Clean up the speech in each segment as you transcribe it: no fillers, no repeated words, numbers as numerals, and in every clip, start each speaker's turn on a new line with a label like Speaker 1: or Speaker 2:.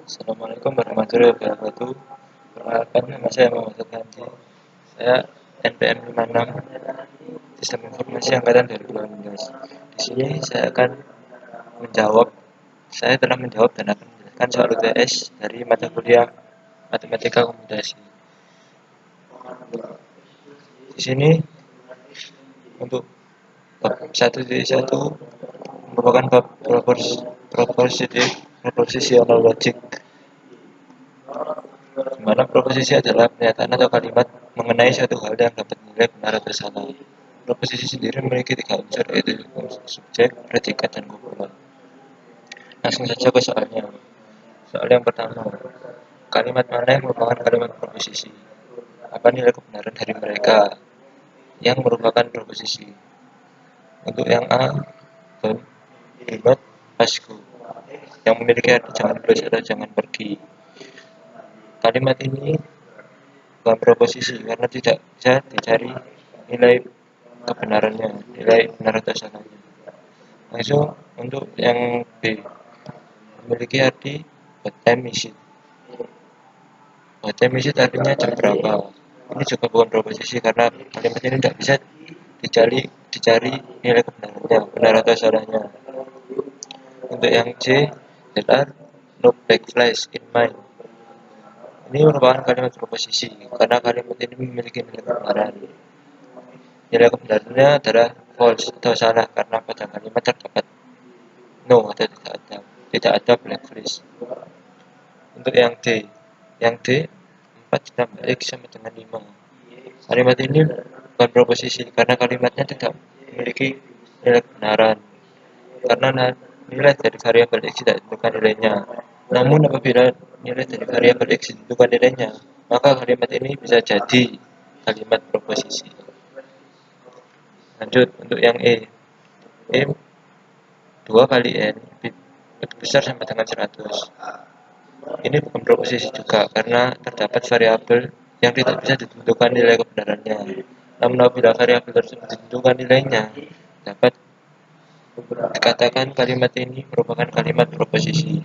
Speaker 1: Assalamualaikum warahmatullahi wabarakatuh. Perkenalkan, nama saya Muhammad Hadi. Saya NPM 56 Sistem Informasi Angkatan 2018. Di sini saya telah menjawab dan akan menjelaskan soal UTS dari mata kuliah Matematika Komputasi. Di sini untuk bab 1.1 merupakan bab propositional logic, di mana proposisi adalah pernyataan atau kalimat mengenai suatu hal yang dapat dinilai benar atau salah. Proposisi sendiri memiliki 3 unsur, yaitu subjek, predikat, dan kopulan. Langsung saja ke soalnya. Soal yang pertama, kalimat mana yang merupakan kalimat proposisi? Apa nilai kebenaran dari mereka yang merupakan proposisi? Untuk yang A, don't, do not, must go, yang memiliki arti jangan plus atau jangan pergi. Kalimat ini bukan proposisi karena tidak bisa dicari nilai kebenarannya, nilai benar atau salahnya. Langsung untuk yang B, memiliki arti what time is it. What time is it artinya jam berapa. Ini juga bukan proposisi karena kalimat ini tidak bisa dicari nilai kebenarannya, benar atau salahnya. Untuk yang C, there are no black flies in mine. Ini merupakan kalimat proposisi karena kalimat ini memiliki nilai kebenaran. Nilai kebenarannya adalah false atau salah karena pada kalimat terdapat no atau tidak ada black flies. Untuk yang D, 4 ditambah X sama dengan 5. Kalimat ini bukan proposisi karena kalimatnya tidak memiliki nilai kebenaran karena nilai dari variabel X tidak ditentukan nilainya. Namun apabila nilai dari variabel X ditentukan nilainya, maka kalimat ini bisa jadi kalimat proposisi. Lanjut untuk yang E, 2 kali N lebih besar sama dengan 100. Ini bukan proposisi juga karena terdapat variabel yang tidak bisa ditentukan nilai kebenarannya. Namun apabila variabel tersebut ditentukan nilainya, dapat dikatakan kalimat ini merupakan kalimat proposisi.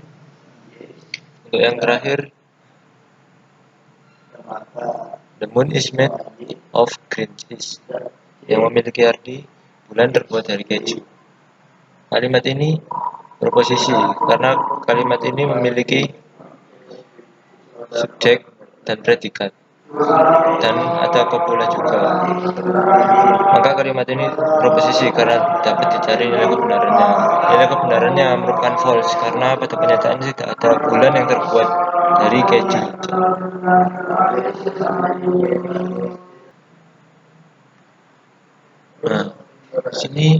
Speaker 1: Untuk yang terakhir, the moon is made of green cheese, yang memiliki arti bulan terbuat dari keju. Kalimat ini proposisi karena kalimat ini memiliki subjek dan predikat dan ada kopula juga. Maka kalimat ini proposisi karena dapat dicari nilai kebenarannya. Nilai kebenarannya merupakan false karena pada kenyataan tidak ada bulan yang terbuat dari keju. Nah, di sini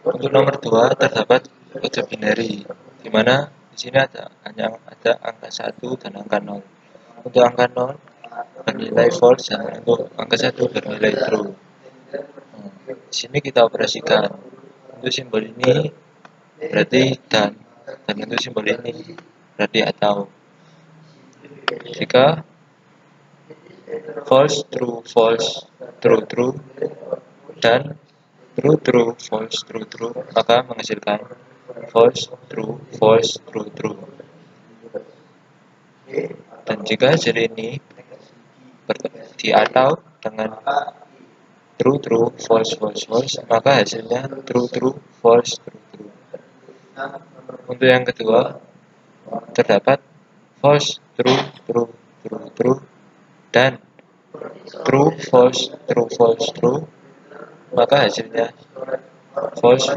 Speaker 1: untuk nomor 2 terdapat kode binary, di mana di sini hanya ada angka 1 dan angka 0. Untuk angka 0 bernilai false dan untuk angka 1 bernilai true. Di sini kita operasikan. Untuk simbol ini berarti dan untuk simbol ini berarti atau. Jika false true true dan true false true maka menghasilkan false true true. Dan jika hasil ini di atau dengan true false maka hasilnya true false true. Untuk yang kedua terdapat false true dan true false true maka hasilnya false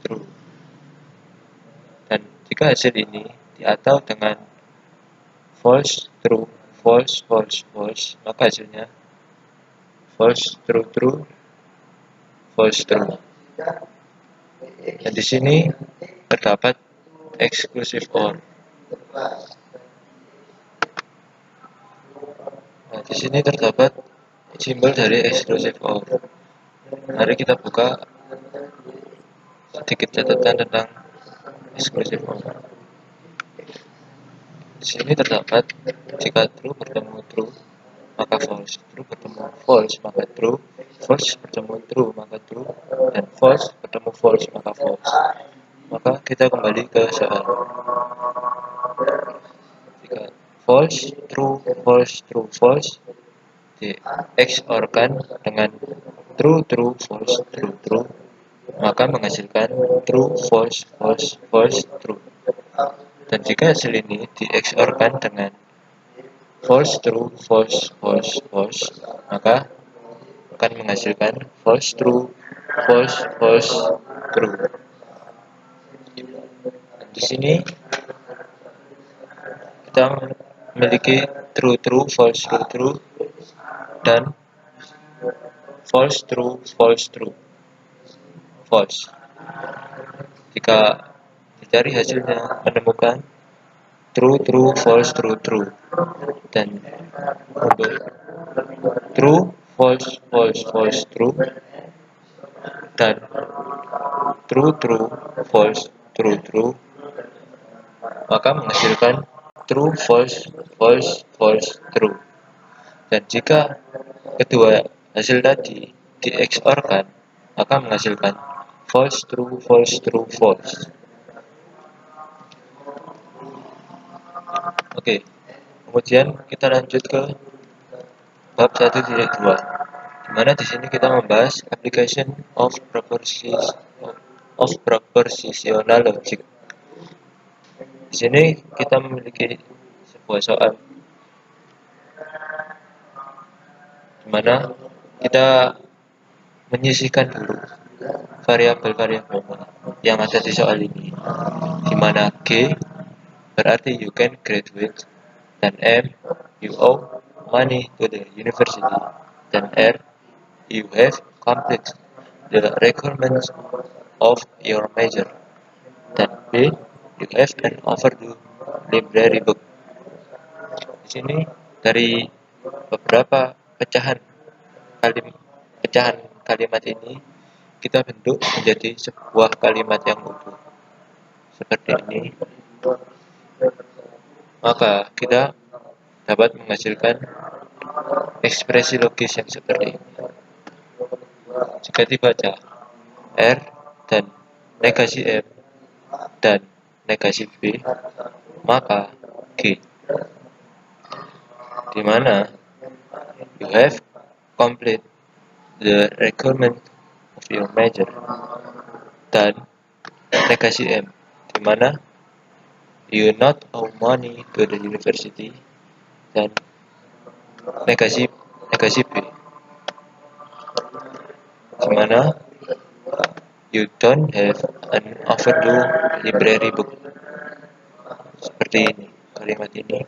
Speaker 1: true. Dan jika hasil ini diatau dengan false true false maka hasilnya false true false true. Dan di sini terdapat exclusive OR. Nah, di sini terdapat simbol dari exclusive OR. Mari kita buka sedikit catatan tentang exclusive OR. Di sini terdapat jika true bertemu true maka false, true bertemu false maka true, false bertemu true maka true, dan false bertemu false maka false. Maka kita kembali ke soal. false, true, false, true, false di XOR-kan dengan true, true, false, true, true, maka menghasilkan true, false, false, false, true. Dan jika hasil ini di XOR-kan dengan false, true, false, false, false, maka akan menghasilkan false, true, false, false, true. Dan di sini kita memiliki true, true, false, true, true, dan false, true, false, true, false. Jika dicari hasilnya menemukan true, true, false, true, true, dan untuk true, false, false, false, true, dan true, true, false, true, true, maka menghasilkan true, false, false, false, true. Dan jika kedua hasil tadi di XOR-kan, maka menghasilkan false, true, false, true, false. Oke, kemudian kita lanjut ke bab 1.2, di mana di sini kita membahas application of propositional logic. Di sini kita memiliki sebuah soal di mana kita menyisihkan dulu variabel-variabel yang ada di soal ini, di mana G berarti you can graduate, dan M you owe money to the university, dan R you have completed the requirements of your major, dan B you have an overdue library book. Di sini dari beberapa pecahan kalimat ini kita bentuk menjadi sebuah kalimat yang utuh seperti ini, maka kita dapat menghasilkan ekspresi logis yang seperti ini. Jika dibaca R dan negasi M dan negasi B, maka G, di mana you have complete the requirement of your major, dan negasi M, di mana you not owe money to the university, dan negasi B, di mana you don't have an overdue library book. Seperti ini kalimat ini,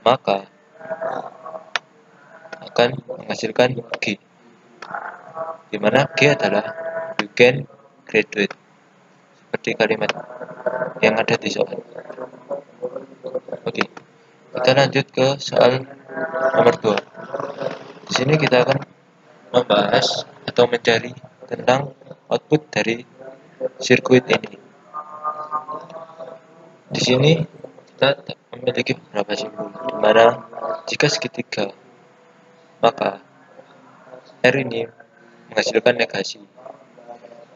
Speaker 1: maka akan menghasilkan G, di mana G adalah you can graduate, seperti kalimat yang ada di soal. Oke, kita lanjut ke soal nomor 2. Di sini kita akan membahas atau mencari tentang output dari sirkuit ini. Di sini kita memiliki beberapa simbol, di mana jika segitiga, maka R ini menghasilkan negasi,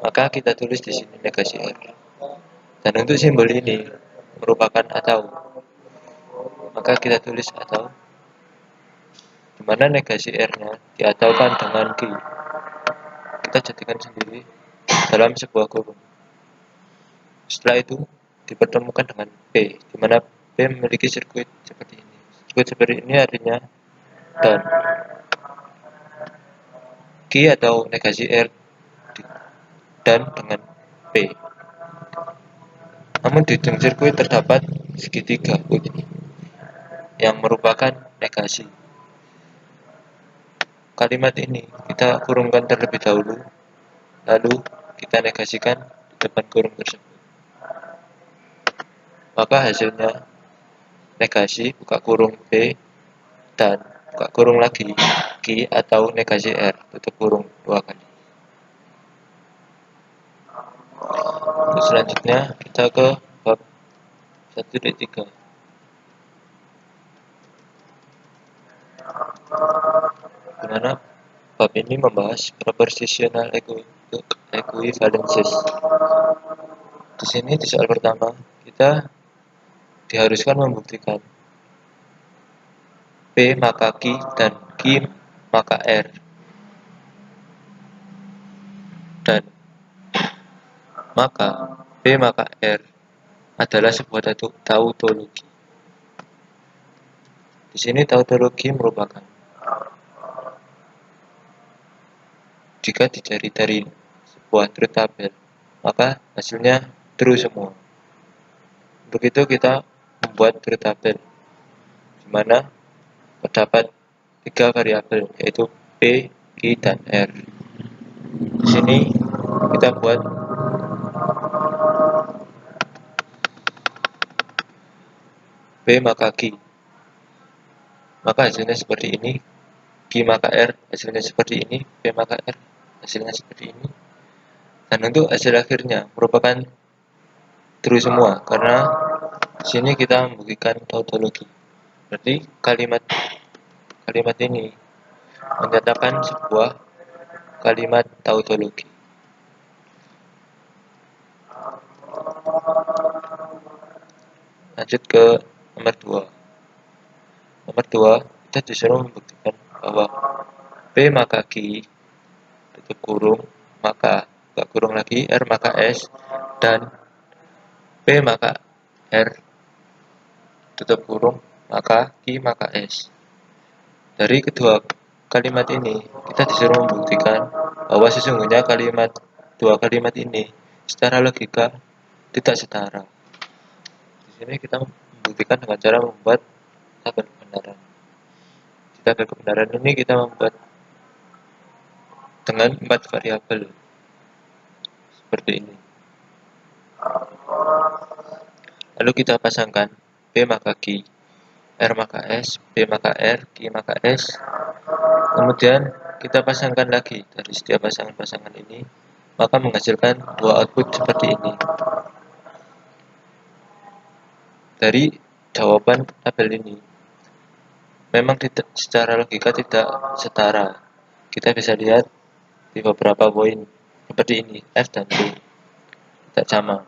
Speaker 1: maka kita tulis di sini negasi R. Dan untuk simbol ini merupakan atau, maka kita tulis atau, di mana negasi R-nya diataukan dengan Q. Kita jadikan sendiri dalam sebuah kurung. Setelah itu dipertemukan dengan P, di mana P memiliki sirkuit seperti ini. Sirkuit seperti ini artinya dan Q atau negasi R dan dengan P. Namun di ujung sirkuit terdapat segitiga yang merupakan negasi. Kalimat ini kita kurungkan terlebih dahulu, lalu kita negasikan di depan kurung tersebut. Maka hasilnya negasi buka kurung P dan buka kurung lagi Q atau negasi R tutup kurung 2 kali. Untuk selanjutnya kita ke bab 1.3, di mana bab ini membahas propositional equivalences. Di sini di soal pertama kita diharuskan membuktikan P maka Q dan Q maka R, dan maka P maka R adalah sebuah tautologi. Di sini tautologi merupakan jika dicari dari sebuah truth table, maka hasilnya true semua. Untuk itu kita membuat truth table di mana terdapat 3 variabel, yaitu P, Q, dan R. Di sini kita buat P maka Q, maka hasilnya seperti ini. Q maka R hasilnya seperti ini. P maka R hasilnya seperti ini. Dan untuk hasil akhirnya merupakan true semua, karena di sini kita membuktikan tautologi. Berarti kalimat ini menyatakan sebuah kalimat tautologi. Lanjut ke nomor 2. Nomor 2, kita disuruh membuktikan bahwa P maka Q tutup kurung maka buka kurung lagi R maka S dan P maka R tutup kurung maka Q maka S. Dari kedua kalimat ini kita disuruh membuktikan bahwa sesungguhnya dua kalimat ini secara logika tidak setara. Di sini kita membuktikan dengan cara membuat tabel kebenaran. Di tabel kebenaran ini kita membuat dengan 4 variabel seperti ini. Lalu kita pasangkan P maka Q, R maka S, P maka R, Q maka S. Kemudian kita pasangkan lagi dari setiap pasangan-pasangan ini, maka menghasilkan dua output seperti ini. Dari jawaban tabel ini, memang secara logika tidak setara. Kita bisa lihat di beberapa poin seperti ini, F dan P tidak sama.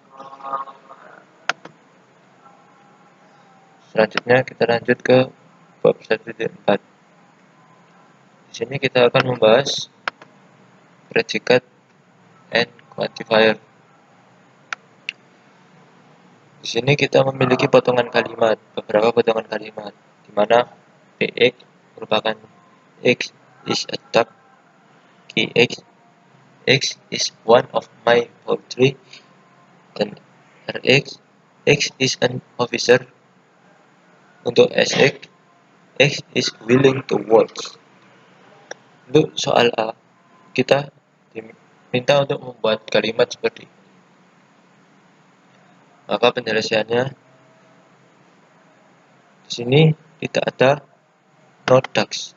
Speaker 1: Selanjutnya kita lanjut ke bab 1.4. Di sini kita akan membahas predikat and quantifier. Di sini kita memiliki potongan kalimat, beberapa potongan kalimat, di mana Px merupakan X is a duck, Qx, X is one of my poultry, dan Rx, X is an officer. Untuk Sx, X is willing to work. Untuk soal A, kita diminta untuk membuat kalimat seperti ini. Maka penjelasannya di sini tidak ada no ducks,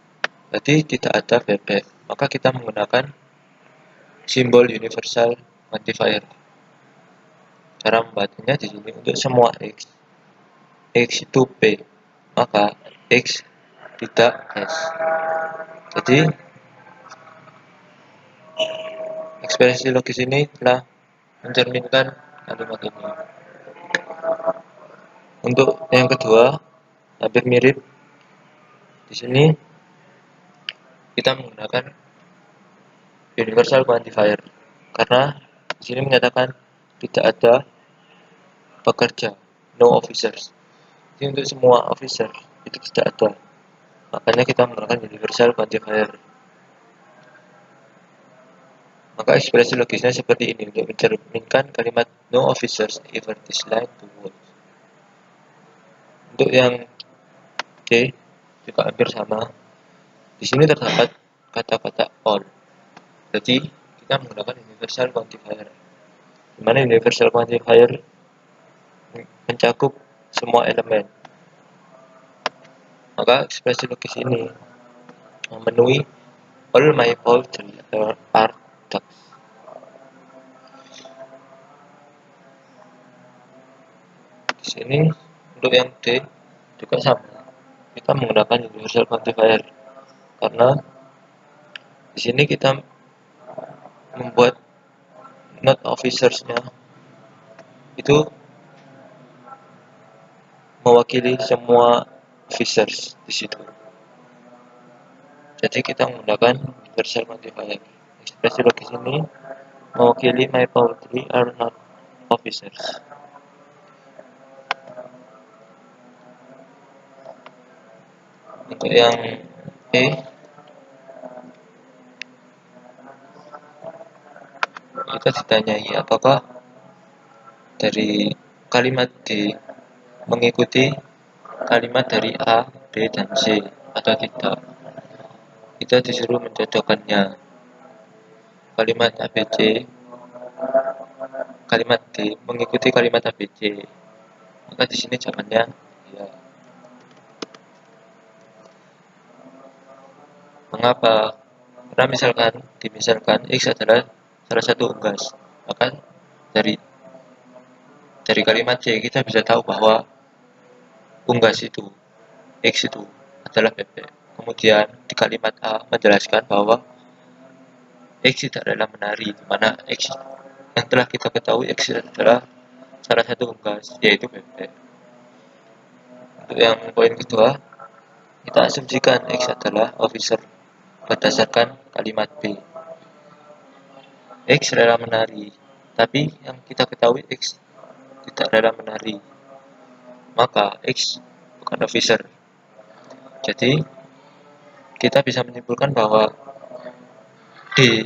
Speaker 1: berarti tidak ada bebek. Maka kita menggunakan simbol universal quantifier. Cara membacanya di sini untuk semua X itu P, maka X tidak S. Jadi ekspresi logis ini telah mencerminkan kalimat ini. Untuk yang kedua, hampir mirip. Di sini kita menggunakan universal quantifier karena di sini menyatakan tidak ada pekerja, no officers. Jadi untuk semua officer itu tidak ada. Makanya kita menggunakan universal quantifier. Maka ekspresi logisnya seperti ini untuk mencerminkan kalimat no officers ever declined to work. Untuk yang D juga hampir sama. Di sini terdapat kata-kata all. Jadi kita menggunakan universal quantifier. Di mana universal quantifier mencakup semua elemen. Maka ekspresi logis ini memenuhi all my poultry are ducks. Di sini untuk yang D juga sama. Kita menggunakan universal quantifier karena di sini kita membuat not officers-nya itu mewakili semua officers di situ. Jadi kita menggunakan universal quantifier. Ekspresi logis ini mewakili my poultry are not officers. Untuk yang B, kita ditanyai apakah dari kalimat D mengikuti kalimat dari A, B, dan C atau tidak. Kita disuruh mencocokkannya. Kalimat ABC, kalimat D mengikuti kalimat ABC. Maka di sini jawabannya ya. Mengapa? Karena misalkan X adalah salah satu unggas, maka dari kalimat C kita bisa tahu bahwa unggas itu X itu adalah bebek. Kemudian di kalimat A menjelaskan bahwa X tidak adalah menari, di mana X yang telah kita ketahui X adalah salah satu unggas, yaitu bebek. Untuk yang poin kedua, kita asumsikan X adalah officer berdasarkan kalimat B. X rela menari, tapi yang kita ketahui X tidak rela menari, maka X bukan officer. Jadi kita bisa menyimpulkan bahwa D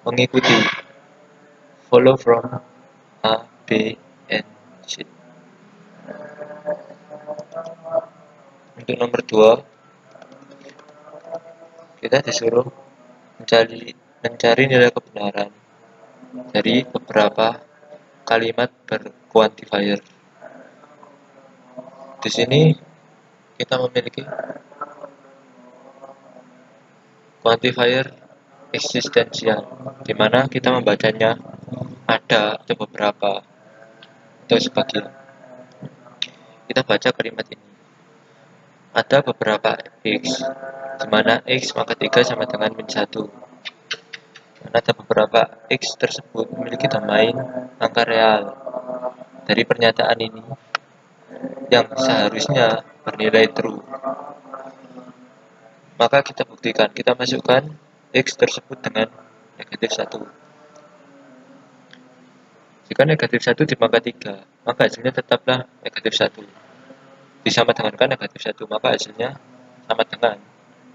Speaker 1: mengikuti follow from A, B, and C. Untuk nomor 2, kita disuruh mencari nilai kebenaran dari beberapa kalimat berquantifier. Di sini kita memiliki quantifier eksistensial, di mana kita membacanya ada atau beberapa atau sebagian. Kita baca kalimat ini. Ada beberapa X, di mana X pangkat 3 sama dengan min 1. Dan ada beberapa X tersebut memiliki domain angka real. Dari pernyataan ini, yang seharusnya bernilai true, maka kita buktikan, kita masukkan X tersebut dengan negatif 1. Jika negatif 1 dipangkat 3, maka hasilnya tetaplah negatif 1. Disamatangankan negatif 1, maka hasilnya sama dengan.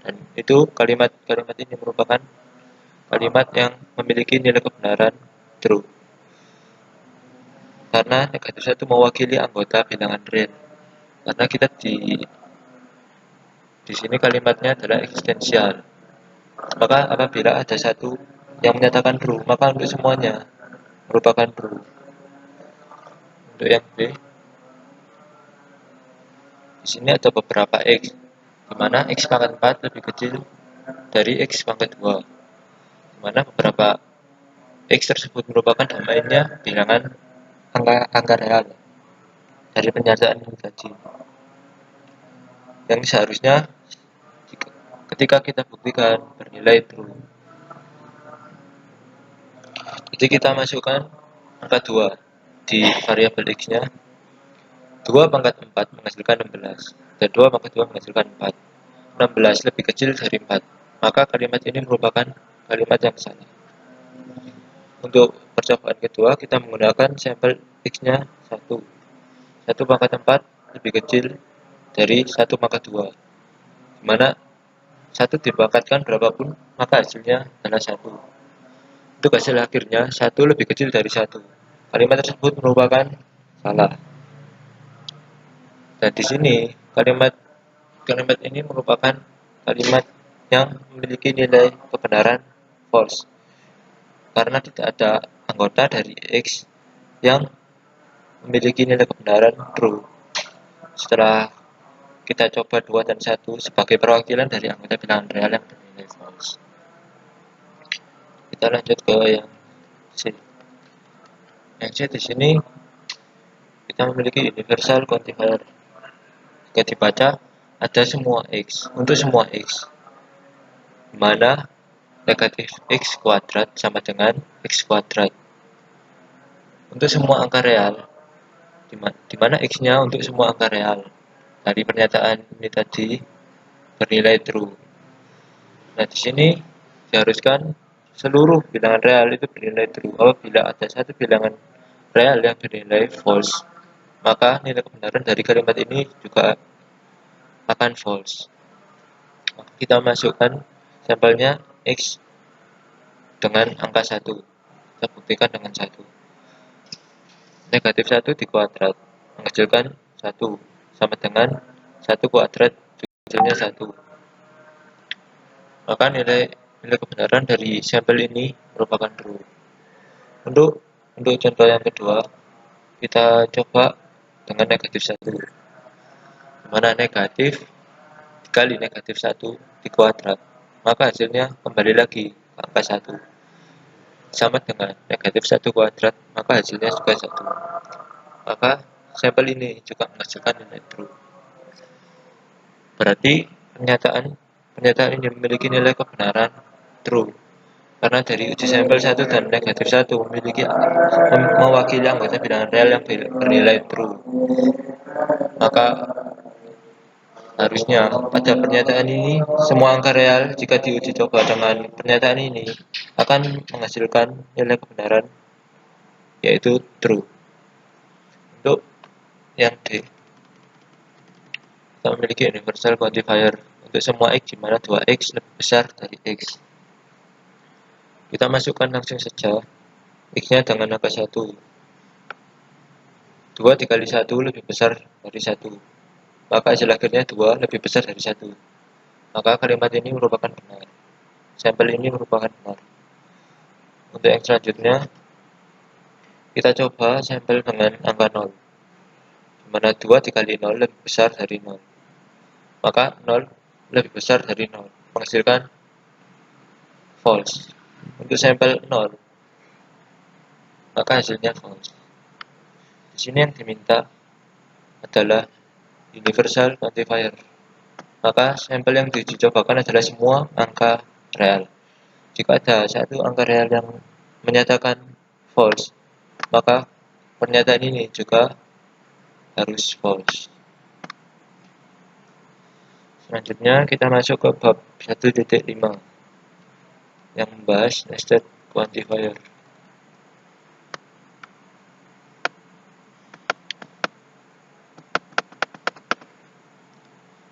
Speaker 1: Dan itu kalimat ini merupakan kalimat yang memiliki nilai kebenaran true. Karena negatif 1 mewakili anggota bilangan real. Karena kita di sini kalimatnya adalah eksistensial. Maka apabila ada satu yang menyatakan true, maka untuk semuanya merupakan true. Untuk yang B, di sini ada beberapa X, di mana X pangkat 4 lebih kecil dari X pangkat 2, di mana beberapa X tersebut merupakan domainnya bilangan angka real dari pernyataan ini tadi, yang seharusnya ketika kita buktikan bernilai true. Jadi kita masukkan angka 2 di variabel X-nya. 2 pangkat 4 menghasilkan 16, dan 2 pangkat 2 menghasilkan 4. 16 lebih kecil dari 4, maka kalimat ini merupakan kalimat yang salah. Untuk percobaan kedua, kita menggunakan sampel X-nya 1. 1 pangkat 4 lebih kecil dari 1 pangkat 2, dimana 1 dipangkatkan berapapun, maka hasilnya adalah 1. Untuk hasil akhirnya, 1 lebih kecil dari 1. Kalimat tersebut merupakan salah. Dan di sini kalimat ini merupakan kalimat yang memiliki nilai kebenaran false, karena tidak ada anggota dari X yang memiliki nilai kebenaran true. Setelah kita coba 2 dan 1 sebagai perwakilan dari anggota bilangan real yang bernilai false. Kita lanjut ke yang C. Yang C di sini kita memiliki universal quantifier. Jika dibaca, ada semua X, untuk semua X, di mana negatif X kuadrat sama dengan X kuadrat. Untuk semua angka real, di mana X-nya untuk semua angka real. Dari pernyataan ini tadi bernilai true. Nah, di sini diharuskan seluruh bilangan real itu bernilai true. Apabila ada satu bilangan real yang bernilai false, maka nilai kebenaran dari kalimat ini juga akan false. Maka kita masukkan sampelnya X dengan angka 1. Kita buktikan dengan 1. Negatif 1 dikuadrat menghasilkan 1 sama dengan 1 kuadrat hasilnya 1. Maka nilai kebenaran dari sampel ini merupakan true. Untuk contoh yang kedua, kita coba dengan negatif 1. Dimana negatif dikali negatif 1 dikuadrat, maka hasilnya kembali lagi ke angka 1. Sama dengan negatif 1 kuadrat, maka hasilnya juga 1. Maka sampel ini juga menghasilkan nilai true. Berarti pernyataan ini memiliki nilai kebenaran true. Karena dari uji sampel 1 dan negatif 1 mewakili anggota bilangan real yang bernilai true. Maka harusnya pada pernyataan ini semua angka real jika diuji coba dengan pernyataan ini akan menghasilkan nilai kebenaran yaitu true. Untuk yang D, kita memiliki universal quantifier untuk semua X di mana 2X lebih besar dari X. Kita masukkan langsung saja X-nya dengan angka 1. 2 dikali 1 lebih besar dari 1. Maka hasil akhirnya 2 lebih besar dari 1. Maka kalimat ini merupakan benar. Sampel ini merupakan benar. Untuk yang selanjutnya, kita coba sampel dengan angka 0. Di mana 2 dikali 0 lebih besar dari 0. Maka 0 lebih besar dari 0. Menghasilkan false. Untuk sampel 0, maka hasilnya false. Di sini yang diminta adalah universal quantifier. Maka sampel yang diuji cobakan adalah semua angka real. Jika ada satu angka real yang menyatakan false, maka pernyataan ini juga harus false. Selanjutnya kita masuk ke bab 1.5 yang membahas nested quantifier.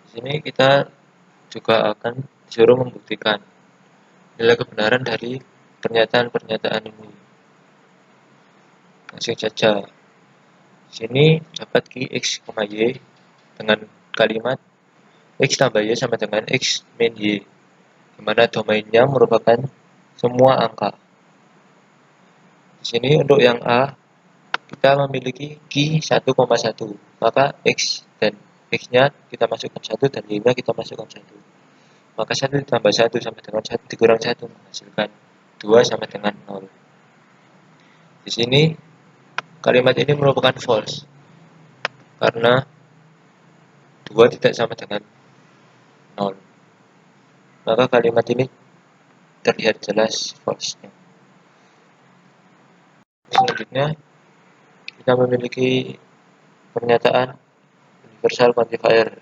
Speaker 1: Di sini kita juga akan disuruh membuktikan nilai kebenaran dari pernyataan-pernyataan ini. Langsung saja. Di sini dapat Q, X, Y dengan kalimat X tambah Y sama dengan X min Y, di mana domainnya merupakan semua angka. Di sini untuk yang A, kita memiliki Q 1,1, maka X dan X-nya kita masukkan 1 dan Y-nya kita masukkan 1. Maka 1 ditambah 1 sama dengan 1 dikurang 1 menghasilkan 2 sama dengan 0. Di sini kalimat ini merupakan false karena 2 tidak sama dengan 0. Maka kalimat ini terlihat jelas false-nya. Selanjutnya kita memiliki pernyataan universal quantifier.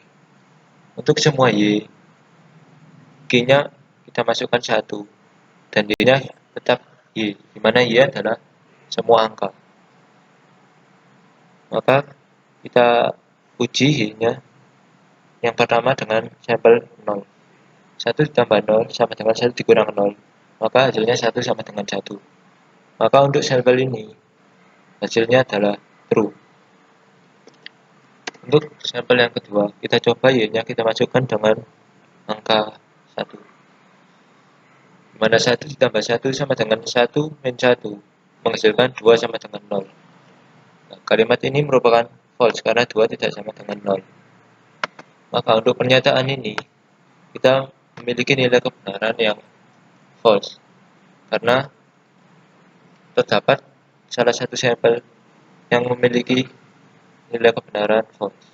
Speaker 1: Untuk semua Y, Q-nya kita masukkan 1 dan Y-nya tetap Y, di mana Y adalah semua angka. Maka kita uji Y-nya yang pertama dengan sampel 0. 1 ditambah 0 sama dengan 1 dikurang 0. Maka hasilnya 1 sama dengan 1. Maka untuk sampel ini hasilnya adalah true. Untuk sampel yang kedua, kita coba Y-nya kita masukkan dengan angka 1. Dimana 1 ditambah 1 sama dengan 1 min 1 menghasilkan 2 sama dengan 0. Nah, kalimat ini merupakan false karena 2 tidak sama dengan 0. Maka untuk pernyataan ini kita memiliki nilai kebenaran yang false karena terdapat salah satu sampel yang memiliki nilai kebenaran false.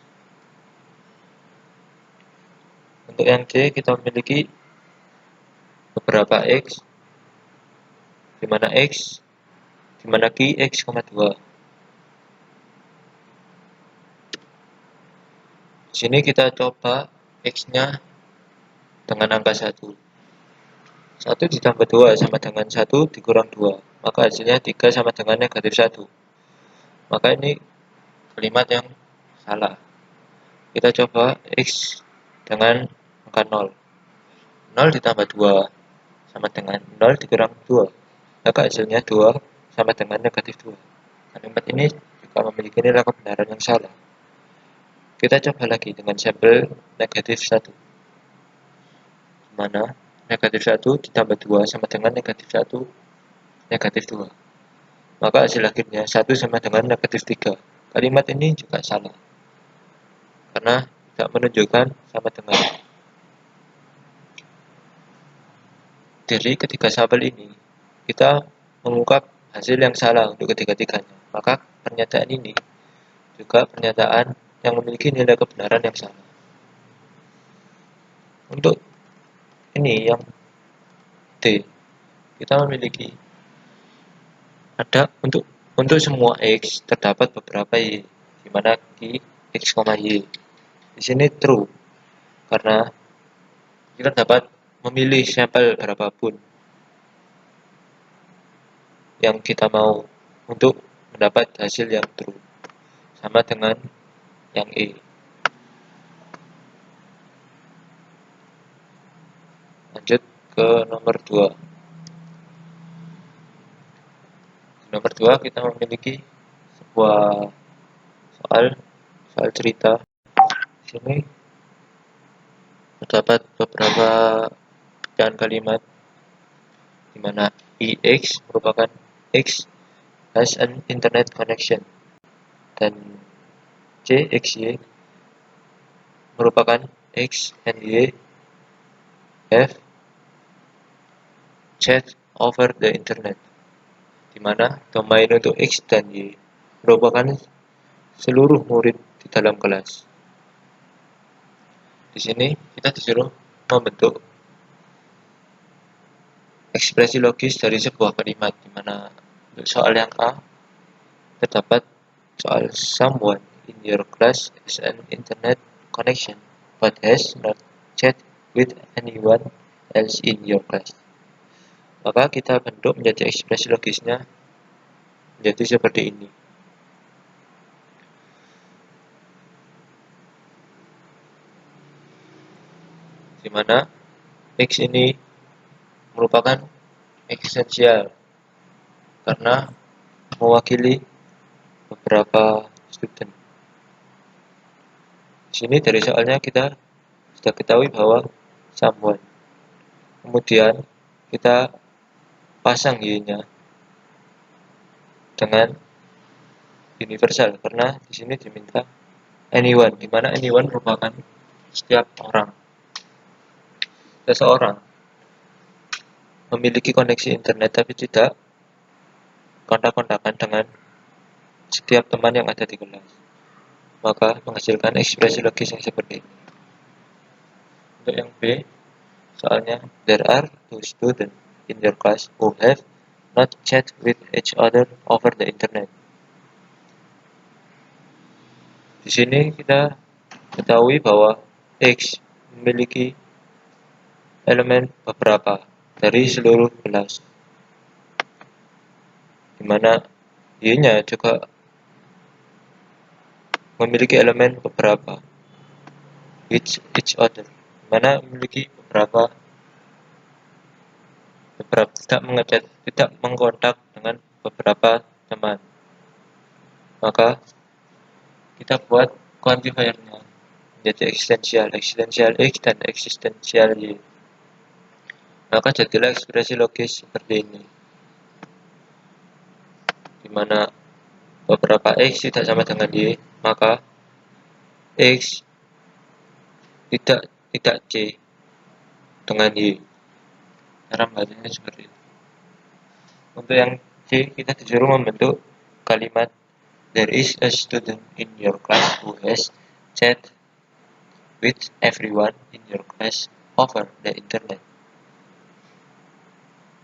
Speaker 1: Untuk yang C, kita memiliki beberapa X, di mana Q X, 2. Di sini kita coba X-nya dengan angka 1. 1 ditambah 2 sama dengan 1 dikurang 2. Maka hasilnya 3 sama dengan negatif 1. Maka ini kalimat yang salah. Kita coba X dengan angka 0. 0 ditambah 2 sama dengan 0 dikurang 2. Maka hasilnya 2 sama dengan negatif 2. Kalimat ini juga memiliki nilai kebenaran yang salah. Kita coba lagi dengan sampel negatif 1. Mana negatif 1 ditambah 2 sama dengan negatif 1 negatif 2. Maka hasil akhirnya 1 sama dengan negatif 3. Kalimat ini juga salah, karena tidak menunjukkan sama dengan. Jadi ketika sampel ini, kita mengungkap hasil yang salah untuk ketiga-tiganya. Maka pernyataan ini juga pernyataan yang memiliki nilai kebenaran yang salah. Untuk ini yang D, kita memiliki ada untuk semua X terdapat beberapa Y, di mana Q, X, Y. Di sini true, karena kita dapat memilih sampel berapapun yang kita mau untuk mendapat hasil yang true, sama dengan yang E. Lanjut ke nomor 2. Nomor 2 kita memiliki sebuah soal cerita. Di sini terdapat beberapa pecahan kalimat di mana IX merupakan X has an internet connection dan CXY merupakan X and Y have chat over the internet, di mana domain untuk X dan Y merupakan seluruh murid di dalam kelas. Di sini kita disuruh membentuk ekspresi logis dari sebuah kalimat, di mana untuk soal yang A terdapat soal someone in your class has an internet connection but has not chat with anyone else in your class. Maka kita bentuk menjadi ekspresi logisnya menjadi seperti ini. Di mana X ini merupakan eksistensial karena mewakili beberapa student. Di sini dari soalnya kita sudah ketahui bahwa someone. Kemudian kita pasang Y-nya dengan universal karena di sini diminta anyone, di mana anyone merupakan setiap orang. Seseorang memiliki koneksi internet tapi tidak kontak-kontakan dengan setiap teman yang ada di kelas, maka menghasilkan ekspresi logis yang seperti ini. Untuk yang B, soalnya there are two students in your class who have not chat with each other over the internet. Di sini kita ketahui bahwa X memiliki elemen beberapa dari seluruh kelas, di mana Y-nya juga memiliki elemen beberapa with each other, di mana memiliki beberapa tidak mengkontak dengan beberapa teman. Maka kita buat quantifiernya menjadi eksistensial X dan eksistensial Y. Maka jadilah ekspresi logis seperti ini, di mana beberapa X tidak sama dengan Y, maka X tidak C dengan Y. Cara membacanya seperti itu. Untuk yang C, kita disuruh membentuk kalimat there is a student in your class who has chat with everyone in your class over the internet.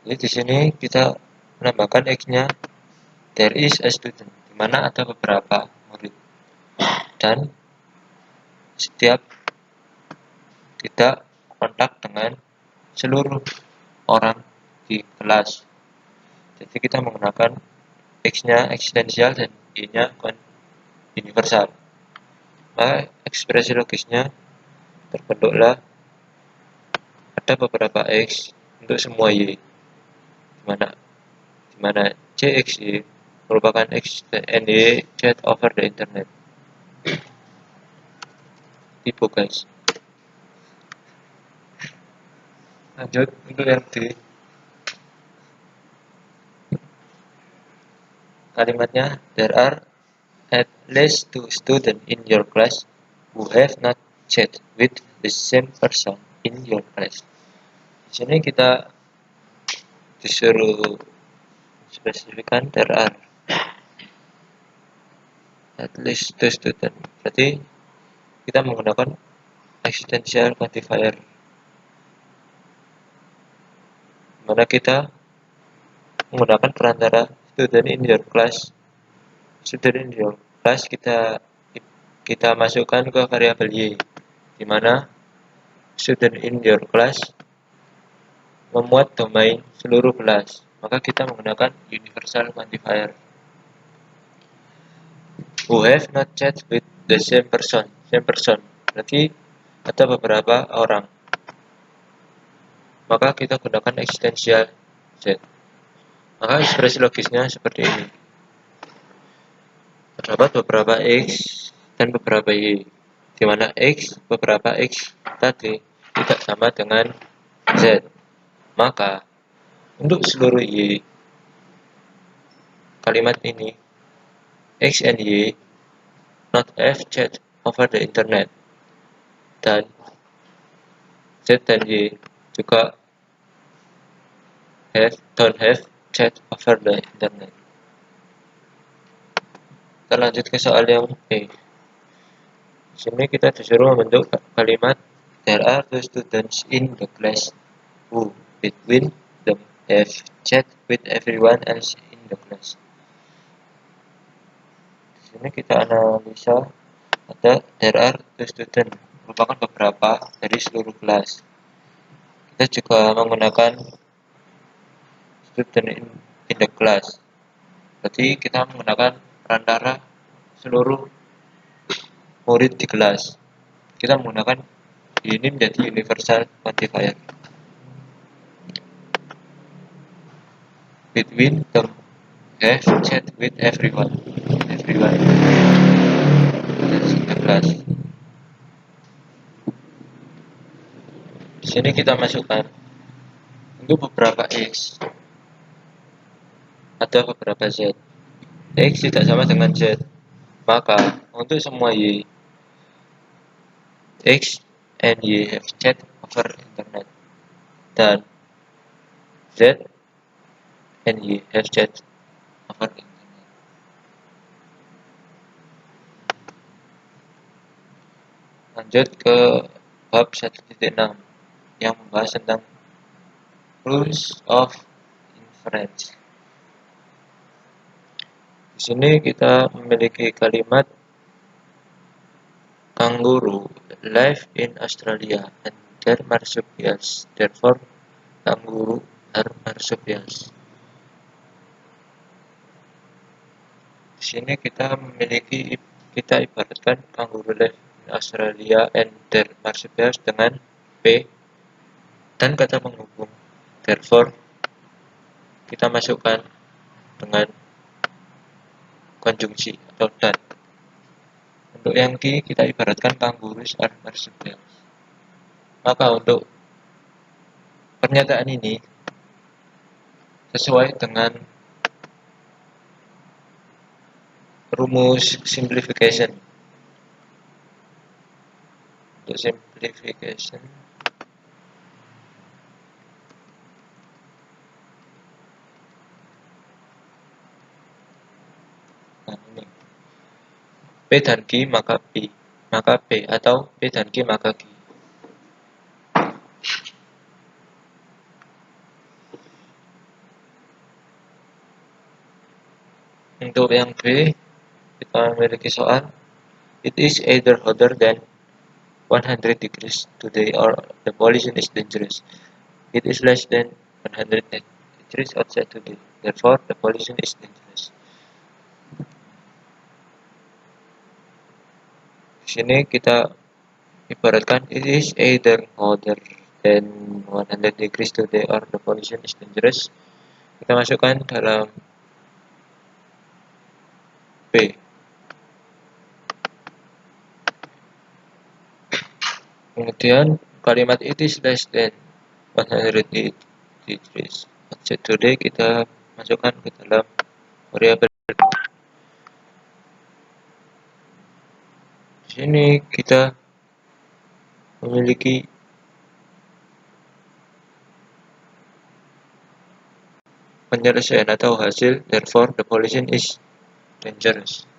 Speaker 1: Jadi di sini kita menambahkan X-nya there is a student, di mana ada beberapa murid dan setiap tidak kontak dengan seluruh orang di kelas. Jadi kita menggunakan X-nya eksistensial dan Y-nya universal. Maka ekspresi logisnya terbentuklah ada beberapa X untuk semua Y, dimana CXY merupakan X and Y chat over the internet. Tipe guys. Lanjut untuk yang D. Kalimatnya, there are at least 2 students in your class who have not chat with the same person in your class. Di sini kita disuruh spesifikkan there are at least 2 students. Berarti kita menggunakan existential quantifier, mana kita menggunakan perantara student in your class. Student in your class kita masukkan ke variabel y, di mana student in your class memuat domain seluruh kelas. Maka kita menggunakan universal quantifier. Who have not chat with the same person. Berarti ada beberapa orang. Maka kita gunakan existential z. Maka ekspresi logisnya seperti ini. Terdapat beberapa X dan beberapa Y, di mana beberapa X tadi tidak sama dengan Z. Maka untuk seluruh Y, kalimat ini X and Y not have chat over the internet, dan Z dan Y juga don't have chat over the internet. Kita lanjut ke soal yang B. Di sini kita disuruh membentuk kalimat there are 2 students in the class who between them have chat with everyone else in the class. Di sini kita analisa ada there are 2 students merupakan beberapa dari seluruh kelas. Kita juga menggunakan student in the class. Berarti kita menggunakan perantara seluruh murid di kelas. Kita menggunakan ini menjadi universal quantifier. Between them have chat with everyone in the class. Di sini kita masukkan untuk beberapa X ada beberapa Z. X tidak sama dengan Z. Maka untuk semua Y, X and Y have chat over internet, dan Z and Y have chat over internet. Lanjut ke bab 1.6 yang membahas tentang rules of inference. Di sini kita memiliki kalimat kangaroo live in Australia and their marsupials. Therefore, kangaroo are marsupials. Di sini kita ibaratkan kangaroo live in Australia and their marsupials dengan P dan kata penghubung. Therefore, kita masukkan dengan konjungsi atau dan. Untuk yang Q kita ibaratkan kangaroos are marsupials. Maka untuk pernyataan ini sesuai dengan rumus simplification. Untuk simplification ini P dan Q maka P atau P dan Q maka Q. Untuk yang B kita memiliki soal it is either hotter than 100 degrees today or the pollution is dangerous. It is less than 183 outside today. Therefore, the pollution is dangerous. Di sini kita ibaratkan it is either hotter than 100 degrees today or the pollution is dangerous. Kita masukkan dalam P. Kemudian kalimat it is less than 100 degrees outside today kita masukkan ke dalam variabel. Di sini kita memiliki penyelesaian atau hasil, therefore the pollution is dangerous.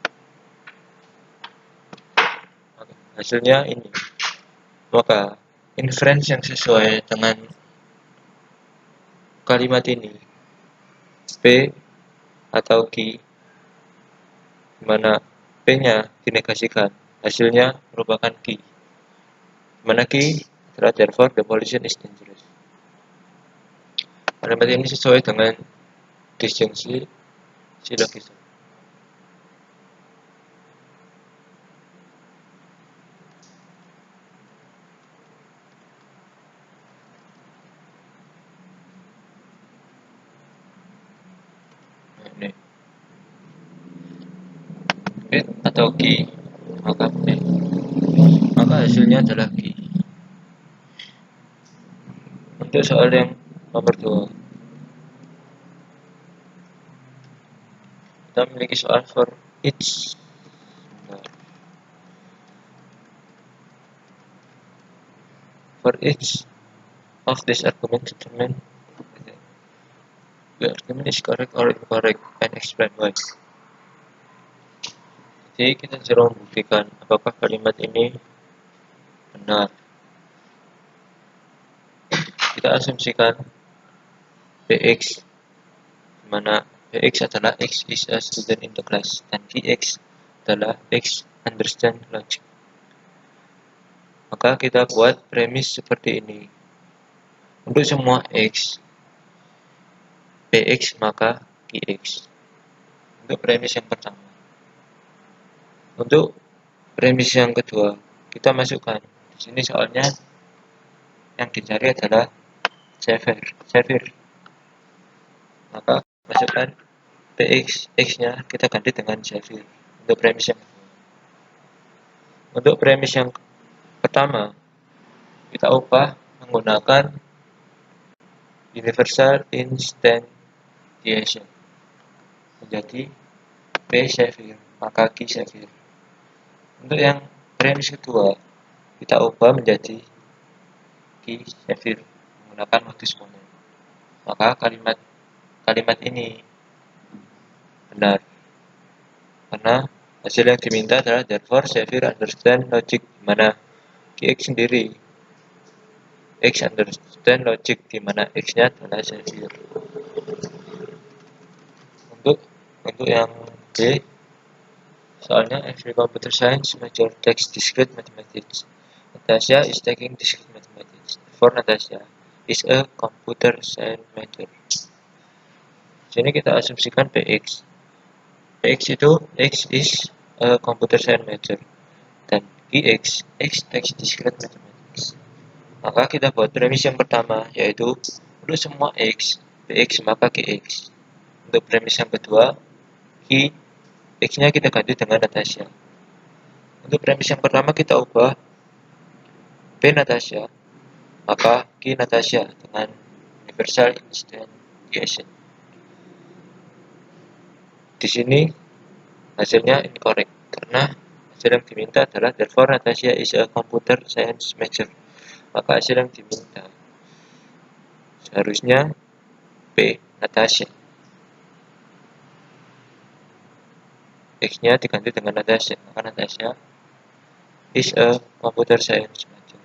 Speaker 1: Oke, hasilnya ini. Maka inference yang sesuai dengan kalimat ini P atau Q, di mana P-nya dinegasikan, hasilnya merupakan Q. Di mana Q adalah therefore the pollution is dangerous. Kalimat ini sesuai dengan disjungsi silogisme. Ini P atau Q, maka P, maka hasilnya adalah Q. Untuk soal yang nomor 2, kita memiliki soal for each. For each of this argument, determine whether the argument is correct or incorrect and explain why. Jadi kita suruh membuktikan apakah kalimat ini benar. Kita asumsikan Px, di mana Px adalah X is a student in the class dan Qx adalah X understand logic. Maka kita buat premis seperti ini. Untuk semua X, Px maka Qx. Untuk premis yang pertama. Untuk premis yang kedua, kita masukkan. Di sini soalnya yang dicari adalah Shafir. Maka masukkan Px, X-nya kita ganti dengan Shafir. Untuk premis yang kedua. Untuk premis yang pertama, kita ubah menggunakan universal instantiation menjadi P Shafir, maka Q Shafir. Untuk yang premis kedua, kita ubah menjadi Q Shafir menggunakan modus ponens. Maka kalimat ini benar karena hasil yang diminta adalah therefore Shafir understand logic, di mana Qx sendiri X understand logic, di mana X-nya adalah Shafir. Untuk yang B, soalnya every computer science major takes discrete mathematics. Natasha is taking discrete mathematics. For Natasha is a computer science major. Sini kita asumsikan Px. Px itu X is a computer science major dan Qx X takes discrete mathematics. Maka kita buat premis yang pertama, yaitu untuk semua X, Px maka Qx. Untuk premis yang kedua, Q, X-nya kita ganti dengan Natasha. Untuk premis yang pertama kita ubah P Natasha, maka Q Natasha dengan universal instantiation. Di sini hasilnya incorrect karena hasil yang diminta adalah therefore Natasha is a computer science major. Maka hasil yang diminta seharusnya P Natasha. X-nya diganti dengan Natasha, maka Natasha is a computer science major.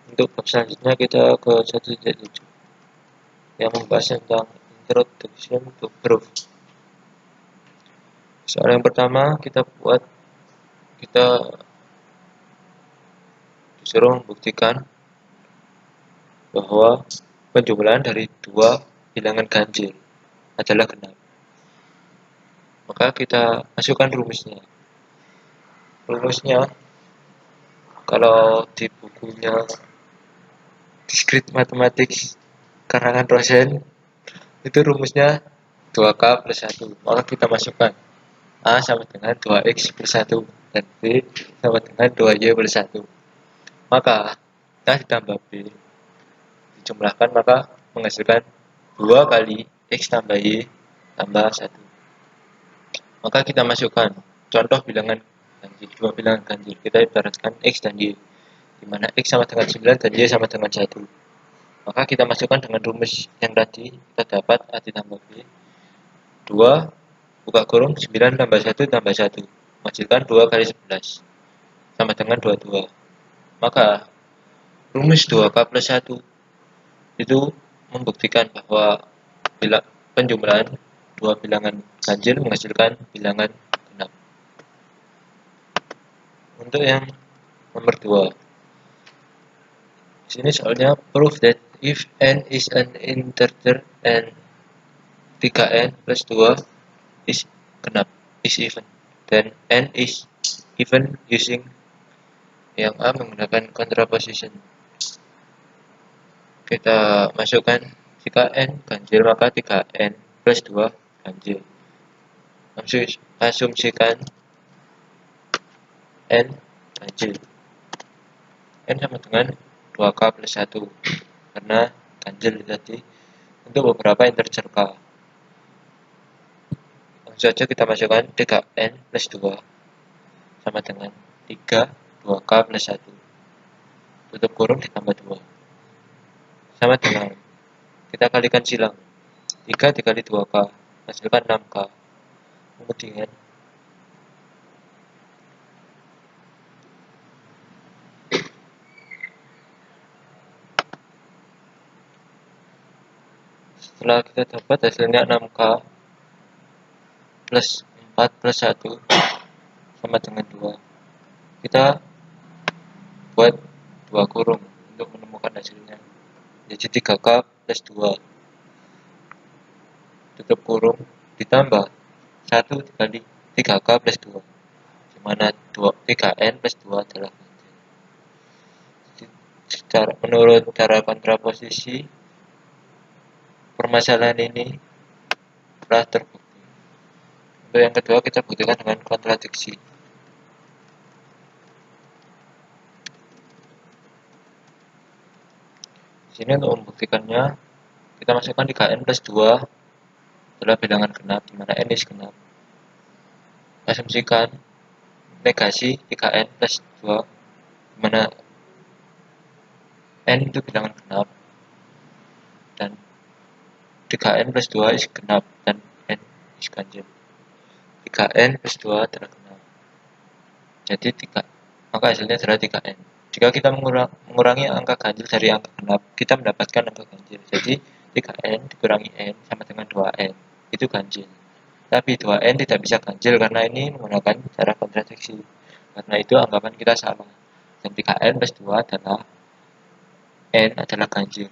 Speaker 1: Untuk bab selanjutnya kita ke 1.7 yang membahas tentang introduction to proof. Soal yang pertama kita disuruh membuktikan bahwa penjumlahan dari dua bilangan ganjil adalah genap. Maka kita masukkan rumusnya. Rumusnya kalau di bukunya Discrete Mathematics karangan Rosen itu rumusnya 2K plus 1. Maka kita masukkan A sama dengan 2X plus 1 dan B sama dengan 2Y plus 1. Maka A ditambah B dijumlahkan maka menghasilkan 2 kali X tambah Y tambah 1. Maka kita masukkan contoh bilangan ganjil, dua bilangan ganjil. Kita ibaratkan X dan Y, di mana X sama dengan 9 dan Y sama dengan 1. Maka kita masukkan dengan rumus yang tadi, kita dapat A ditambah B 2 buka kurung 9 tambah 1 tambah 1 menghasilkan 2 kali 11 sama dengan 22. Maka rumus 2K plus 1 itu membuktikan bahwa bila penjumlahan dua bilangan ganjil menghasilkan bilangan genap. Untuk yang nomor 2, sini soalnya proof that if n is an integer and 3n plus 2 is genap, is even, then n is even using yang A menggunakan contraposition. Kita masukkan jika n ganjil maka 3n plus 2 ganjil. Asumsikan n ganjil. N sama dengan 2K plus 1 karena ganjil tadi untuk beberapa integer K. Langsung saja kita masukkan 3n plus 2 sama dengan 3 2K plus 1 tutup kurung ditambah 2 sama dengan kita kalikan silang 3 dikali 2K hasilkan 6K. Kemudian setelah kita dapat hasilnya 6K plus 4 plus 1 sama dengan 2, kita buat 2 kurung untuk menemukan hasilnya, jadi 3K plus 2 tutup kurung ditambah 1 dikali 3K plus 2, dimana 3N plus 2 adalah ganjil. Menurut cara kontraposisi, permasalahan ini telah terbukti. Untuk yang kedua kita buktikan dengan kontradiksi. Di sini untuk membuktikannya kita masukkan 3n plus 2 adalah bilangan genap, di mana n is genap. Asumsikan negasi 3n plus 2, di mana n itu bilangan genap dan 3n plus 2 is genap dan n is ganjil. 3n plus 2 adalah genap. Jadi 3, maka hasilnya adalah 3n. Jika kita mengurangi angka ganjil dari angka genap, kita mendapatkan angka ganjil. Jadi 3n dikurangi n sama dengan 2n, itu ganjil. Tapi 2n tidak bisa ganjil karena ini menggunakan cara kontradiksi. Karena itu anggapan kita salah. Dan 3n plus 2 adalah n adalah ganjil.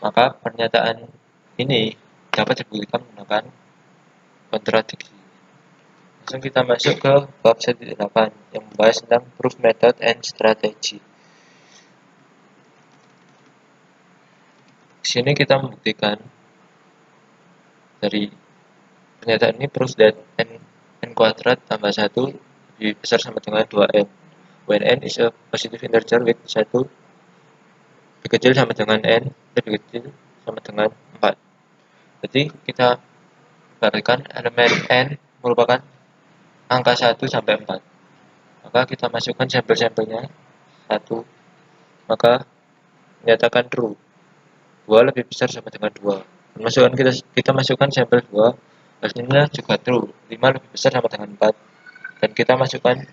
Speaker 1: Maka pernyataan ini dapat dibuktikan menggunakan kontradiksi. Langsung kita masuk ke bab 1.8 yang membahas tentang proof method and strategy. Di sini kita membuktikan dari pernyataan ini proof that n kuadrat tambah 1 lebih besar sama dengan 2n. When n is a positive integer with 1 lebih kecil sama dengan n, lebih kecil sama dengan 4. Jadi kita berikan elemen n merupakan angka 1 sampai 4. Maka kita masukkan sampel-sampelnya 1, maka menyatakan true 2 lebih besar sama dengan 2. Masukkan kita masukkan sampel 2, hasilnya juga true 5 lebih besar sama dengan 4. Dan kita masukkan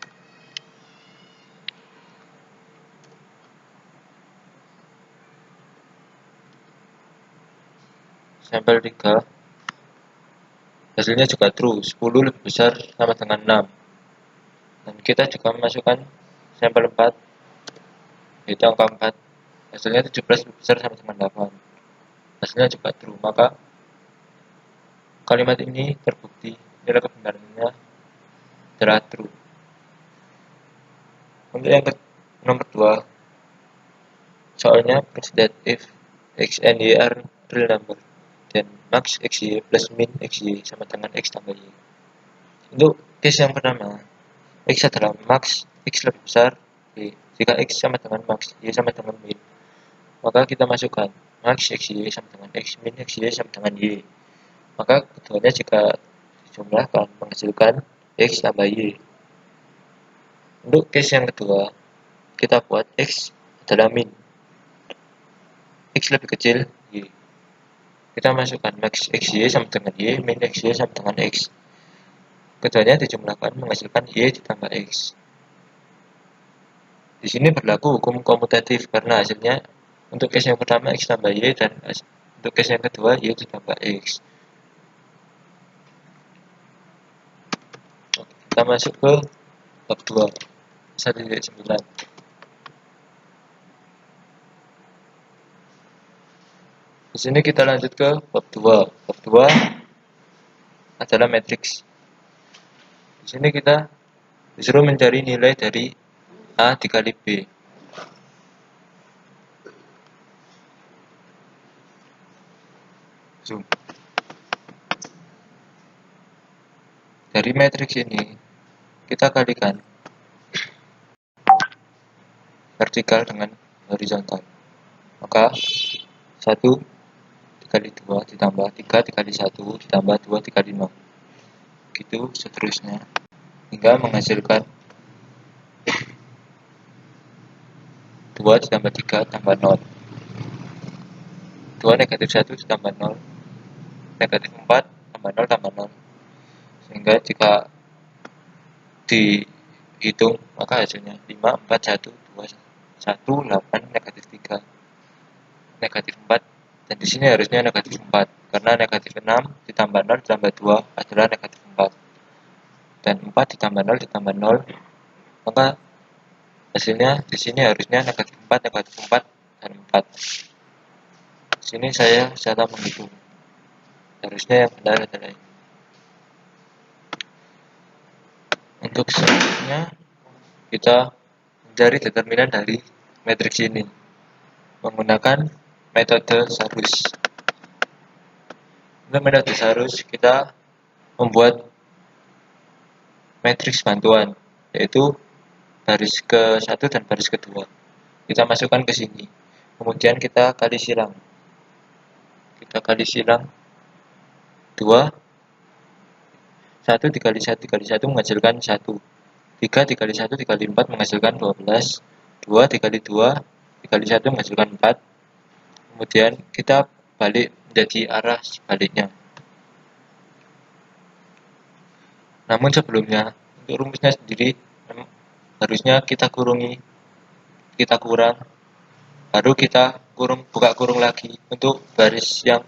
Speaker 1: sampel 3, hasilnya juga true 10 lebih besar sama dengan 6. Dan kita juga memasukkan sampel 4, yaitu angka 4, hasilnya 17 lebih besar sama dengan 8. hasilnya juga true, maka kalimat ini terbukti nilai kebenarannya adalah true. Untuk yang nomor 2, soalnya proves that if x and y are real number, then max xy plus min xy sama dengan x tambah y. Untuk case yang pertama, x adalah max, x lebih besar y. Jika x sama dengan max, y sama dengan min, maka kita masukkan max xy sama dengan x, min xy sama dengan y. Maka keduanya jika dijumlahkan menghasilkan x tambah y. Untuk case yang kedua, kita buat x adalah min, x lebih kecil y. Kita masukkan max xy sama dengan y, min xy sama dengan x. Keduanya dijumlahkan menghasilkan y ditambah x. Di sini berlaku hukum komutatif karena hasilnya untuk case yang pertama x tambah y dan untuk case yang kedua y ditambah x. Kita masuk ke bab 2, 1.9. Di sini kita lanjut ke bab 2. Bab 2 adalah matriks. Di sini kita disuruh mencari nilai dari A dikali B. Zoom. Dari matriks ini kita kalikan vertikal dengan horizontal. Maka 1 dikali 2 ditambah 3 dikali 1 ditambah 2 dikali 0. Begitu seterusnya hingga menghasilkan 2 ditambah 3 tambah 0. 2 negatif 1 ditambah 0. Negatif 4 tambah 0 tambah 0. Sehingga jika dihitung maka hasilnya 5, 4, 1, 2, 1, 8, negatif 3, negatif 4, dan di sini harusnya negatif 4 karena negatif 6 ditambah 0 ditambah 2 adalah negatif 4, dan 4 ditambah 0 ditambah 0, maka hasilnya di sini harusnya negatif 4, negatif 4, dan 4. Di sini saya salah menghitung, harusnya yang benar adalah ini. Untuk selanjutnya kita mencari determinan dari matriks ini menggunakan metode Sarus. Untuk metode Sarus kita membuat matriks bantuan, yaitu baris ke-1 dan baris ke-2. Kita masukkan ke sini. Kemudian kita kali silang. Kita kali silang 2. 1 dikali 1 dikali 1 menghasilkan 1. 3 dikali 1 dikali 4 menghasilkan 12. 2 dikali 2 dikali 1 menghasilkan 4. Kemudian kita balik menjadi arah sebaliknya. Namun sebelumnya, untuk rumusnya sendiri harusnya kita kurang, baru kita buka kurung lagi untuk baris yang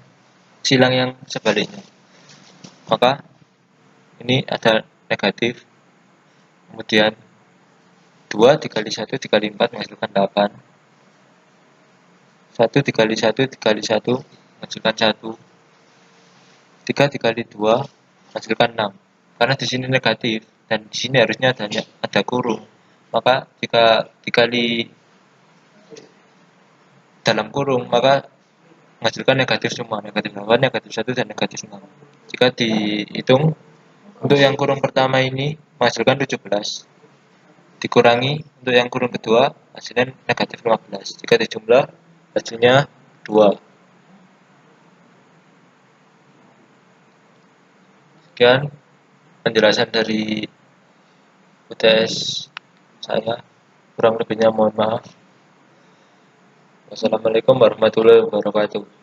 Speaker 1: silang yang sebaliknya. Maka ini ada negatif, kemudian 2 dikali 1 dikali 4 menghasilkan 8. 1 dikali 1 dikali 1 menghasilkan 1. 3 dikali 2 menghasilkan 6. Karena di sini negatif dan di sini harusnya ada kurung, maka jika dikali dalam kurung maka menghasilkan negatif semua, negatif 8, negatif 1, dan negatif 6. Jika dihitung untuk yang kurung pertama ini menghasilkan 17, dikurangi untuk yang kurung kedua hasilnya negatif 15. Jika dijumlah hasilnya 2. Sekian penjelasan dari UTS saya, kurang lebihnya mohon maaf. Wassalamualaikum warahmatullahi wabarakatuh.